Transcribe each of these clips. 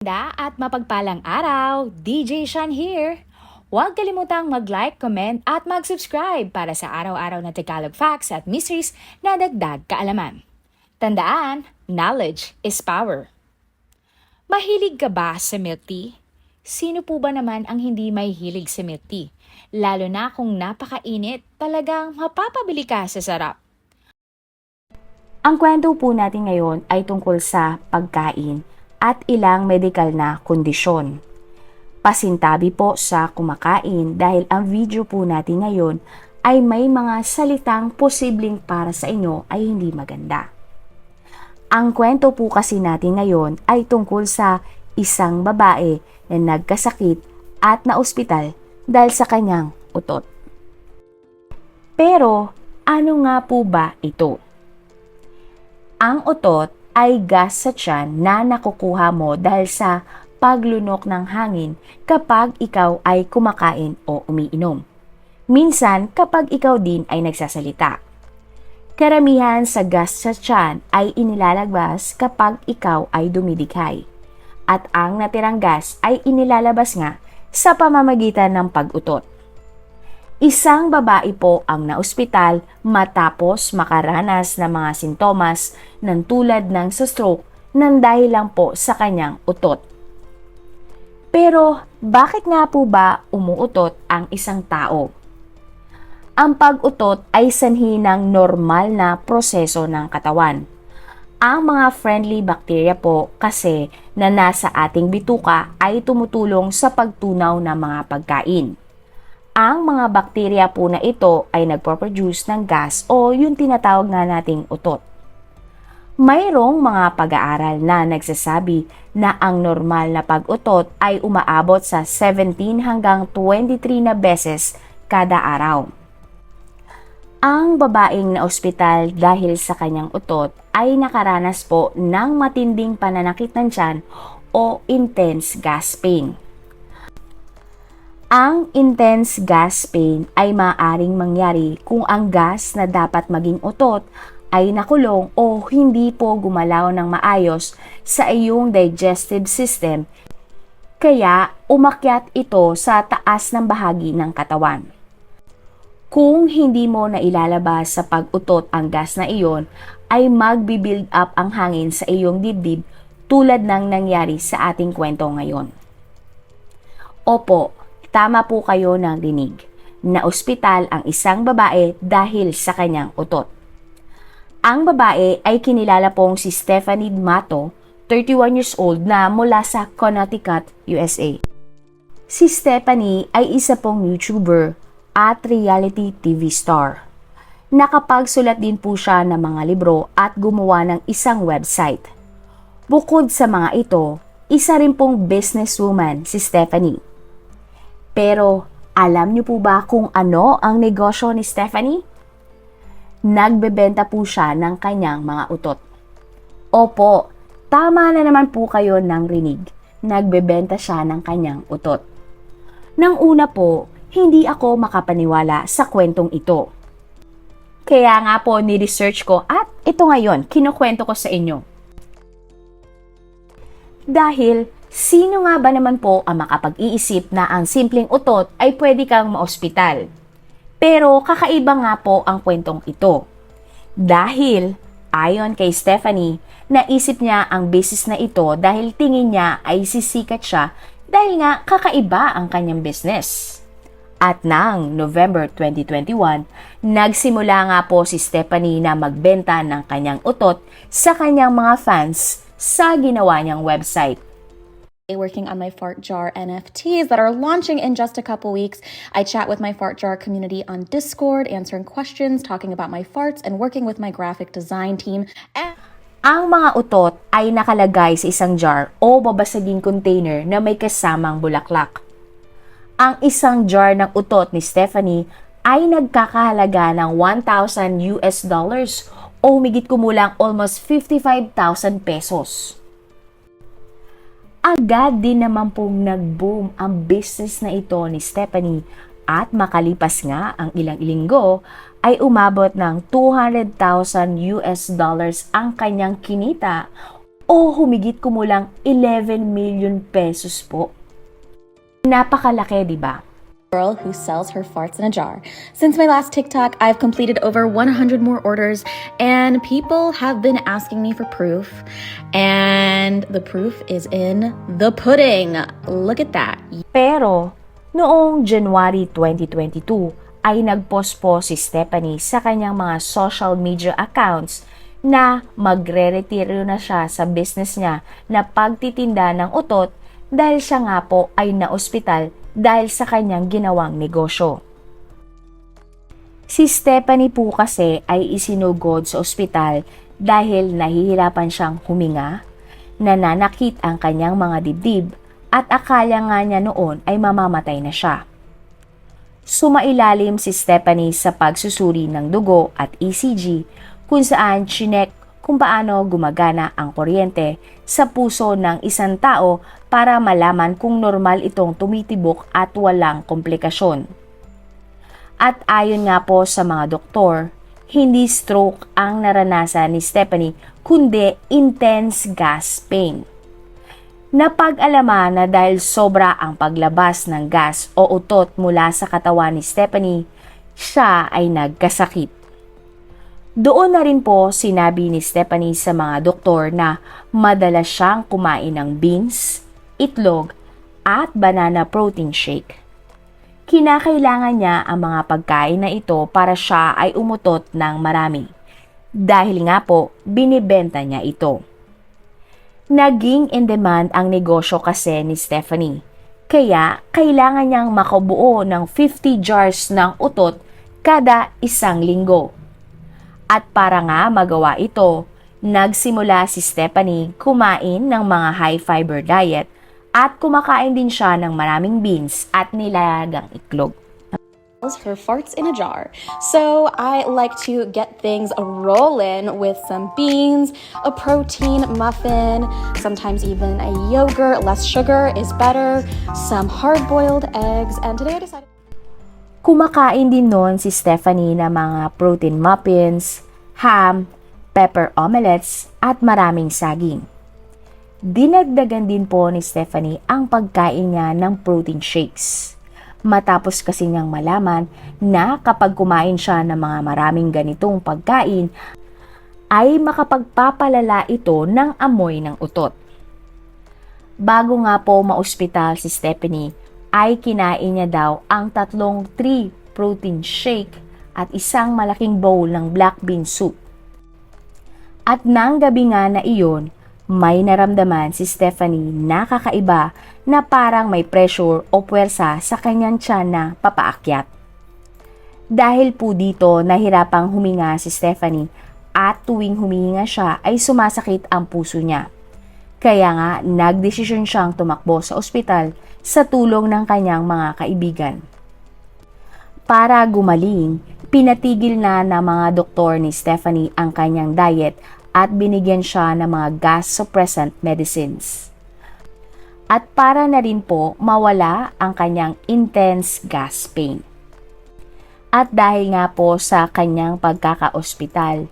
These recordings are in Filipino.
At mapagpalang araw, DJ Sean here! Huwag kalimutang mag-like, comment at mag-subscribe para sa araw-araw na Tagalog facts at mysteries na dagdag kaalaman. Tandaan, knowledge is power. Mahilig ka ba sa milk tea? Sino po ba naman ang hindi may hilig sa milk tea? Lalo na kung napakainit, talagang mapapabili ka sa sarap. Ang kwento po natin ngayon ay tungkol sa pagkain at ilang medikal na kondisyon. Pasintabi po sa kumakain dahil ang video po natin ngayon ay may mga salitang posibleng para sa inyo ay hindi maganda. Ang kwento po kasi natin ngayon ay tungkol sa isang babae na nagkasakit at naospital dahil sa kanyang utot. Pero ano nga po ba ito? Ang utot ay gas sa tiyan na nakukuha mo dahil sa paglunok ng hangin kapag ikaw ay kumakain o umiinom. Minsan kapag ikaw din ay nagsasalita. Karamihan sa gas sa tiyan ay inilalabas kapag ikaw ay dumidikhay. At ang natirang gas ay inilalabas nga sa pamamagitan ng pag-utot. Isang babae po ang naospital matapos makaranas ng mga sintomas ng tulad ng sa stroke nang dahil lang po sa kanyang utot. Pero bakit nga po ba umuutot ang isang tao? Ang pag-utot ay sanhi ng normal na proseso ng katawan. Ang mga friendly bacteria po kasi na nasa ating bituka ay tumutulong sa pagtunaw ng mga pagkain. Ang mga bakterya po na ito ay nagpo-produce ng gas o yung tinatawag nga nating utot. Mayroong mga pag-aaral na nagsasabi na ang normal na pag-utot ay umaabot sa 17 hanggang 23 na beses kada araw. Ang babaeng na ospital dahil sa kanyang utot ay nakaranas po ng matinding pananakit ng tiyan o intense gas pain. Ang intense gas pain ay maaaring mangyari kung ang gas na dapat maging utot ay nakulong o hindi po gumalaw ng maayos sa iyong digestive system, kaya umakyat ito sa taas ng bahagi ng katawan. Kung hindi mo na ilalabas sa pag-utot ang gas na iyon, ay magbi-build up ang hangin sa iyong dibdib tulad ng nangyari sa ating kwento ngayon. Opo, tama po kayo ng dinig. Na-ospital ang isang babae dahil sa kanyang utot. Ang babae ay kinilala pong si Stephanie Mato, 31 years old na mula sa Connecticut, USA. Si Stephanie ay isa pong YouTuber at reality TV star. Nakapagsulat din po siya ng mga libro at gumawa ng isang website. Bukod sa mga ito, isa rin pong businesswoman si Stephanie. Pero alam niyo po ba kung ano ang negosyo ni Stephanie? Nagbebenta po siya ng kanyang mga utot. Opo, tama na naman po kayo ng rinig. Nagbebenta siya ng kanyang utot. Nang una po, hindi ako makapaniwala sa kwentong ito. Kaya nga po ni-research ko at ito ngayon, kinukwento ko sa inyo. Dahil sino nga ba naman po ang makapag-iisip na ang simpleng utot ay pwede kang maospital? Pero kakaiba nga po ang kwentong ito. Dahil, ayon kay Stephanie, naisip niya ang business na ito dahil tingin niya ay sisikat siya dahil nga kakaiba ang kanyang business. At nang November 2021, nagsimula nga po si Stephanie na magbenta ng kanyang utot sa kanyang mga fans sa ginawa niyang website. Working on my fart jar NFTs that are launching in just a couple weeks. I chat with my fart jar community on Discord, answering questions, talking about my farts, and working with my graphic design team. Ang mga utot ay nakalagay sa isang jar o babasaging container na may kasamang bulaklak. Ang isang jar ng utot ni Stephanie ay nagkakahalaga ng $1,000 o humigit kumulang almost 55,000 pesos. Agad din naman pong nag-boom ang business na ito ni Stephanie at makalipas nga ang ilang linggo ay umabot ng $200,000 ang kanyang kinita o humigit kumulang 11 million pesos po. Napakalaki, di ba? Girl who sells her farts in a jar. Since my last TikTok, I've completed over 100 more orders, and people have been asking me for proof. And the proof is in the pudding. Look at that. Pero, noong January 2022, ay nag-post po si Stephanie sa kanyang mga social media accounts na magre-retiro na siya sa business niya na pagtitinda ng utot dahil siya nga po ay na-ospital dahil sa kanyang ginawang negosyo. Si Stephanie po kasi ay isinugod sa ospital dahil nahihirapan siyang huminga, nananakit ang kanyang mga dibdib at akala nga niya noon ay mamamatay na siya. Sumailalim si Stephanie sa pagsusuri ng dugo at ECG kung saan chinek kung paano gumagana ang kuryente sa puso ng isang tao para malaman kung normal itong tumitibok at walang komplikasyon. At ayon nga po sa mga doktor, hindi stroke ang naranasan ni Stephanie kundi intense gas pain. Napag-alaman na dahil sobra ang paglabas ng gas o utot mula sa katawan ni Stephanie, siya ay nagkasakit. Doon na rin po sinabi ni Stephanie sa mga doktor na madalas siyang kumain ng beans, itlog, at banana protein shake. Kinakailangan niya ang mga pagkain na ito para siya ay umutot ng marami. Dahil nga po, binibenta niya ito. Naging in demand ang negosyo kasi ni Stephanie. Kaya kailangan niyang makabuo ng 50 jars ng utot kada isang linggo. At para nga magawa ito, nagsimula si Stephanie kumain ng mga high-fiber diet at kumakain din siya ng maraming beans at nilagang itlog. Her farts in a jar. So I like to get things rolling with some beans, a protein muffin, sometimes even a yogurt. Less sugar is better, some hard-boiled eggs, and today I decided... Kumakain din noon si Stephanie ng mga protein muffins, ham, pepper omelettes, at maraming saging. Dinagdagan din po ni Stephanie ang pagkain niya ng protein shakes. Matapos kasi niyang malaman na kapag kumain siya ng mga maraming ganitong pagkain, ay makapagpapalala ito ng amoy ng utot. Bago nga po maospital si Stephanie, ay kinain niya daw ang 3 protein shake at isang malaking bowl ng black bean soup. At nang gabi nga na iyon, may naramdaman si Stephanie na kakaiba na parang may pressure o puwersa sa kanyang tiyan na papaakyat. Dahil po dito nahirapang huminga si Stephanie at tuwing humihinga siya ay sumasakit ang puso niya. Kaya nga nagdesisyon siyang tumakbo sa ospital sa tulong ng kanyang mga kaibigan. Para gumaling, pinatigil na ng mga doktor ni Stephanie ang kanyang diet at binigyan siya ng mga gas suppressant medicines. At para na rin po mawala ang kanyang intense gas pain. At dahil nga po sa kanyang pagkaka-ospital,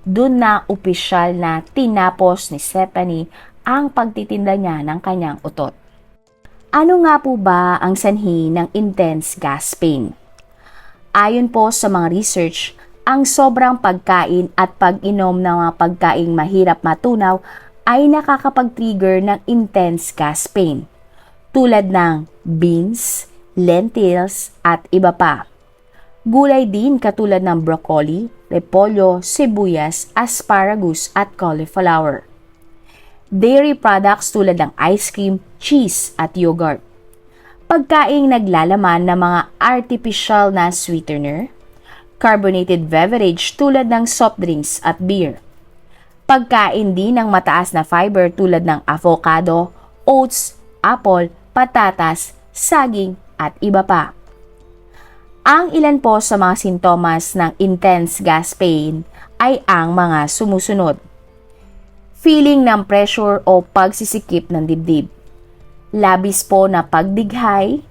dun na opisyal na tinapos ni Stephanie ang pagtitinda niya ng kanyang utot. Ano nga po ba ang sanhi ng intense gas pain? Ayon po sa mga research, ang sobrang pagkain at pag-inom ng mga pagkaing mahirap matunaw ay nakakapag-trigger ng intense gas pain, tulad ng beans, lentils, at iba pa. Gulay din katulad ng broccoli, repolyo, sibuyas, asparagus, at cauliflower. Dairy products tulad ng ice cream, cheese, at yogurt. Pagkaing naglalaman ng mga artificial na sweetener, carbonated beverage tulad ng soft drinks at beer. Pagkain din ng mataas na fiber tulad ng avocado, oats, apple, patatas, saging, at iba pa. Ang ilan po sa mga sintomas ng intense gas pain ay ang mga sumusunod. Feeling ng pressure o pagsisikip ng dibdib. Labis po na pagdighay.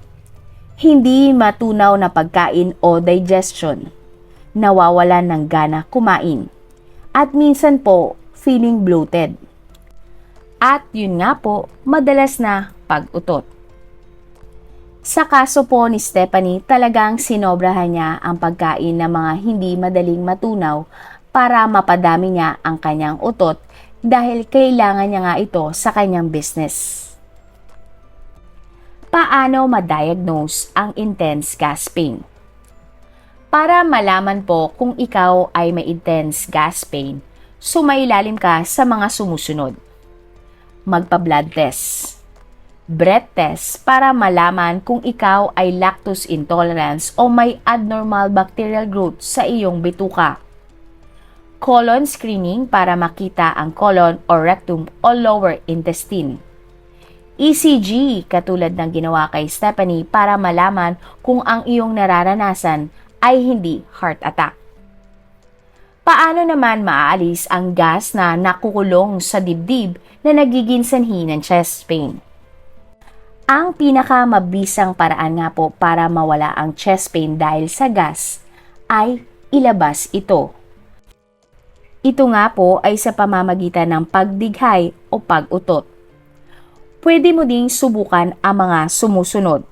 Hindi matunaw na pagkain o digestion. Nawawalan ng gana kumain. At minsan po, feeling bloated. At yun nga po, madalas na pag-utot. Sa kaso po ni Stephanie, talagang sinobrahan niya ang pagkain ng mga hindi madaling matunaw para mapadami niya ang kanyang utot dahil kailangan niya nga ito sa kanyang business. Paano ma-diagnose ang intense gasping? Para malaman po kung ikaw ay may intense gas pain, sumailalim ka sa mga sumusunod. Magpa-blood test. Breath test para malaman kung ikaw ay lactose intolerance o may abnormal bacterial growth sa iyong bituka. Colon screening para makita ang colon o rectum o lower intestine. ECG katulad ng ginawa kay Stephanie para malaman kung ang iyong nararanasan ay hindi heart attack. Paano naman maaalis ang gas na nakukulong sa dibdib na nagiging sanhi ng chest pain? Ang pinakamabisang paraan nga po para mawala ang chest pain dahil sa gas ay ilabas ito. Ito nga po ay sa pamamagitan ng pagdighay o pag-utot. Pwede mo ding subukan ang mga sumusunod.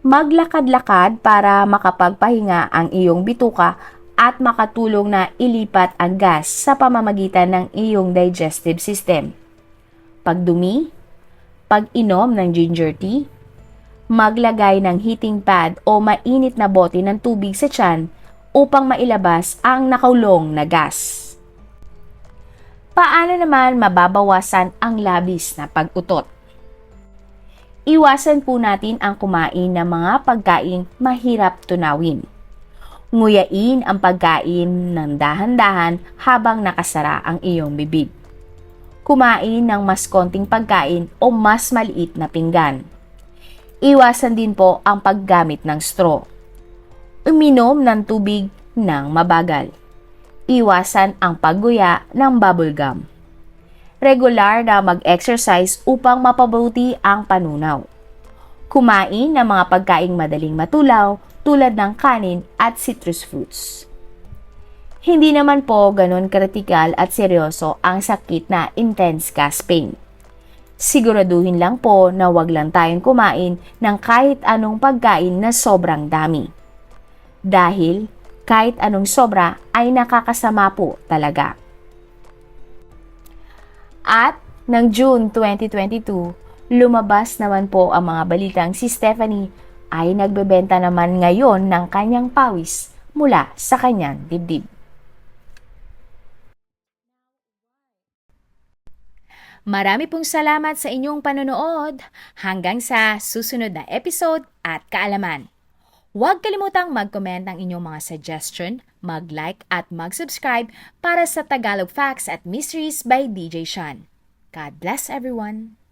Maglakad-lakad para makapagpahinga ang iyong bituka at makatulong na ilipat ang gas sa pamamagitan ng iyong digestive system. Pagdumi, pag-inom ng ginger tea, maglagay ng heating pad o mainit na bote ng tubig sa tiyan upang mailabas ang nakulong na gas. Paano naman mababawasan ang labis na pag-utot? Iwasan po natin ang kumain ng mga pagkain mahirap tunawin. Nguyain ang pagkain ng dahan-dahan habang nakasara ang iyong bibig. Kumain ng mas konting pagkain o mas maliit na pinggan. Iwasan din po ang paggamit ng straw. Uminom ng tubig ng mabagal. Iwasan ang pagguya ng bubble gum. Regular na mag-exercise upang mapabuti ang panunaw. Kumain ng mga pagkaing madaling matulaw tulad ng kanin at citrus fruits. Hindi naman po ganun kritikal at seryoso ang sakit na intense gas pain. Siguraduhin lang po na wag lang tayong kumain ng kahit anong pagkain na sobrang dami. Dahil kahit anong sobra ay nakakasama po talaga. At ng June 2022, lumabas naman po ang mga balitang si Stephanie ay nagbebenta naman ngayon ng kanyang pawis mula sa kanyang dibdib. Marami pong salamat sa inyong panonood. Hanggang sa susunod na episode at kaalaman. Huwag kalimutang mag-comment ng inyong mga suggestion, mag-like at mag-subscribe para sa Tagalog Facts at Mysteries by DJ Sean. God bless everyone!